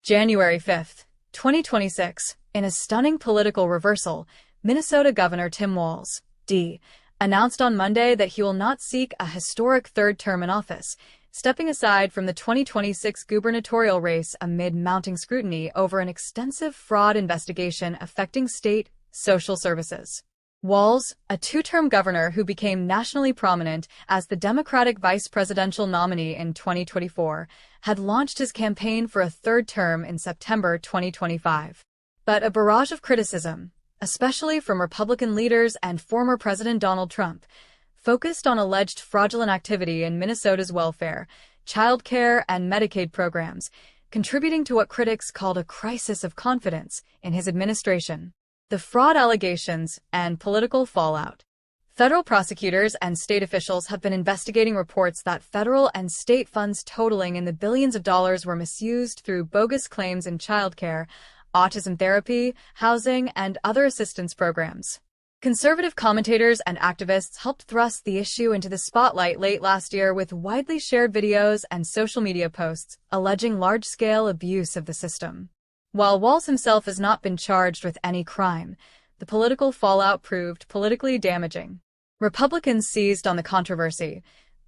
January 5, 2026, in a stunning political reversal, Minnesota Governor Tim Walz, D., announced on Monday that he will not seek a historic third term in office, stepping aside from the 2026 gubernatorial race amid mounting scrutiny over an extensive fraud investigation affecting state social services. Walz, a two-term governor who became nationally prominent as the Democratic vice presidential nominee in 2024, had launched his campaign for a third term in September 2025. But a barrage of criticism, especially from Republican leaders and former President Donald Trump, focused on alleged fraudulent activity in Minnesota's welfare, child care, and Medicaid programs, contributing to what critics called a crisis of confidence in his administration. The fraud allegations and political fallout. Federal prosecutors and state officials have been investigating reports that federal and state funds totaling in the billions of dollars were misused through bogus claims in childcare, autism therapy, housing, and other assistance programs. Conservative commentators and activists helped thrust the issue into the spotlight late last year with widely shared videos and social media posts alleging large-scale abuse of the system. While Walz himself has not been charged with any crime, the political fallout proved politically damaging. Republicans seized on the controversy,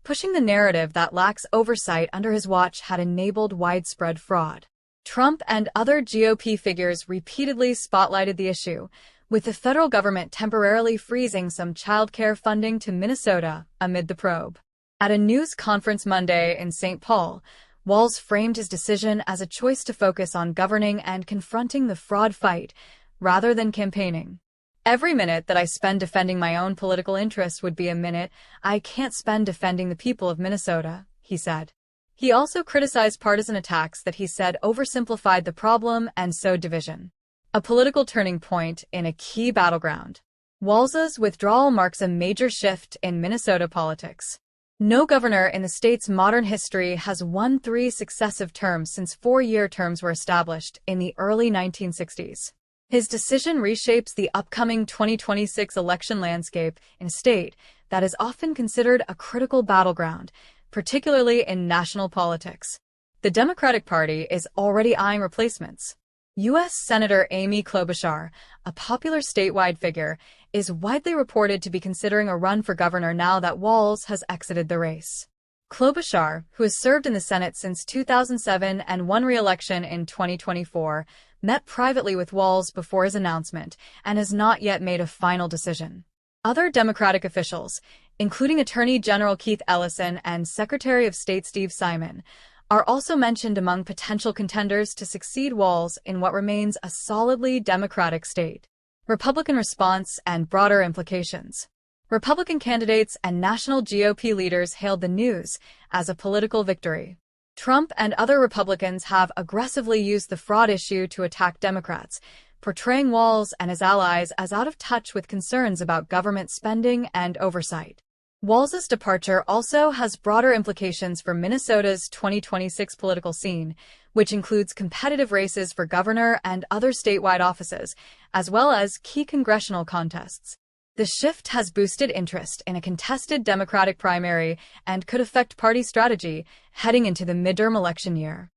pushing the narrative that lax oversight under his watch had enabled widespread fraud. Trump and other GOP figures repeatedly spotlighted the issue, with the federal government temporarily freezing some child care funding to Minnesota amid the probe. At a news conference Monday in St. Paul, Walz framed his decision as a choice to focus on governing and confronting the fraud fight, rather than campaigning. "Every minute that I spend defending my own political interests would be a minute I can't spend defending the people of Minnesota," he said. He also criticized partisan attacks that he said oversimplified the problem and sowed division. A political turning point in a key battleground. Walz's withdrawal marks a major shift in Minnesota politics. No governor in the state's modern history has won 3 successive terms since 4-year terms were established in the early 1960s. His decision reshapes the upcoming 2026 election landscape in a state that is often considered a critical battleground, particularly in national politics. The Democratic Party is already eyeing replacements. U.S. Senator Amy Klobuchar, a popular statewide figure, is widely reported to be considering a run for governor now that Walz has exited the race. Klobuchar, who has served in the Senate since 2007 and won re-election in 2024, met privately with Walz before his announcement and has not yet made a final decision. Other Democratic officials, including Attorney General Keith Ellison and Secretary of State Steve Simon, are also mentioned among potential contenders to succeed Walz in what remains a solidly Democratic state. Republican response and broader implications. Republican candidates and national GOP leaders hailed the news as a political victory. Trump and other Republicans have aggressively used the fraud issue to attack Democrats, portraying Walz and his allies as out of touch with concerns about government spending and oversight. Walz's departure also has broader implications for Minnesota's 2026 political scene, which includes competitive races for governor and other statewide offices, as well as key congressional contests. The shift has boosted interest in a contested Democratic primary and could affect party strategy heading into the midterm election year.